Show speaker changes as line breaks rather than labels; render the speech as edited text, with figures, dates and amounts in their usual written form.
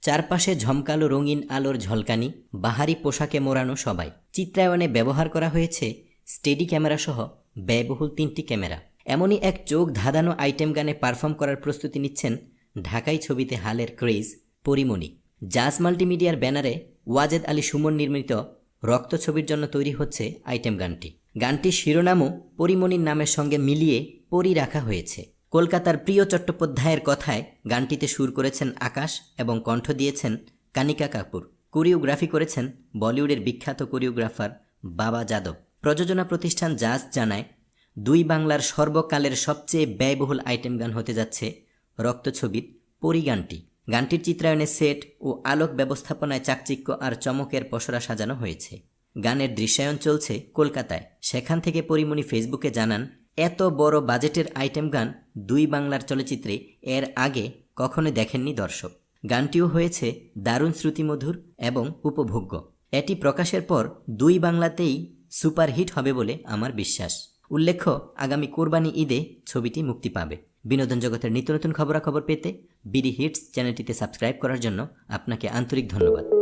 চারপাশে ঝমকালো রঙিন আলোর ঝলকানি, বাহারি পোশাকে মোড়ানো সবাই। চিত্রায়নে ব্যবহার করা হয়েছে স্টেডি ক্যামেরাসহ ব্যয়বহুল 3টি ক্যামেরা। এমনই এক চোখ ধাঁধানো আইটেম গানে পারফর্ম করার প্রস্তুতি নিচ্ছেন ঢাকাই ছবিতে হালের ক্রেজ পরীমণি। জাজ মাল্টিমিডিয়ার ব্যানারে ওয়াজেদ আলী সুমন নির্মিত রক্ত ছবির জন্য তৈরি হচ্ছে আইটেম গানটি। গানটির শিরোনামও পরীমণির নামের সঙ্গে মিলিয়ে পরী রাখা হয়েছে। কলকাতার প্রিয় চট্টোপাধ্যায়ের কথায় গানটিতে সুর করেছেন আকাশ এবং কণ্ঠ দিয়েছেন কানিকা কাপুর। কোরিওগ্রাফি করেছেন বলিউডের বিখ্যাত কোরিওগ্রাফার বাবা যাদব। প্রযোজনা প্রতিষ্ঠান জাজ জানায়, দুই বাংলার সর্বকালের সবচেয়ে ব্যয়বহুল আইটেম গান হতে যাচ্ছে রক্ত ছবির পরী গানটি। গানটির চিত্রায়নে সেট ও আলোক ব্যবস্থাপনায় চাকচিক্য আর চমকের পসরা সাজানো হয়েছে। গানের দৃশ্যায়ন চলছে কলকাতায়। সেখান থেকে পরীমণি ফেসবুকে জানান, এত বড় বাজেটের আইটেম গান দুই বাংলার চলচ্চিত্রে এর আগে কখনো দেখেননি দর্শক। গানটিও হয়েছে দারুণ শ্রুতিমধুর এবং উপভোগ্য। এটি প্রকাশের পর দুই বাংলাতেই সুপারহিট হবে বলে আমার বিশ্বাস। উল্লেখ্য, আগামী কোরবানি ঈদে ছবিটি মুক্তি পাবে। বিনোদন জগতের নিত্য নতুন খবরাখবর পেতে বিডি হিটস চ্যানেলটিতে সাবস্ক্রাইব করার জন্য আপনাকে আন্তরিক ধন্যবাদ।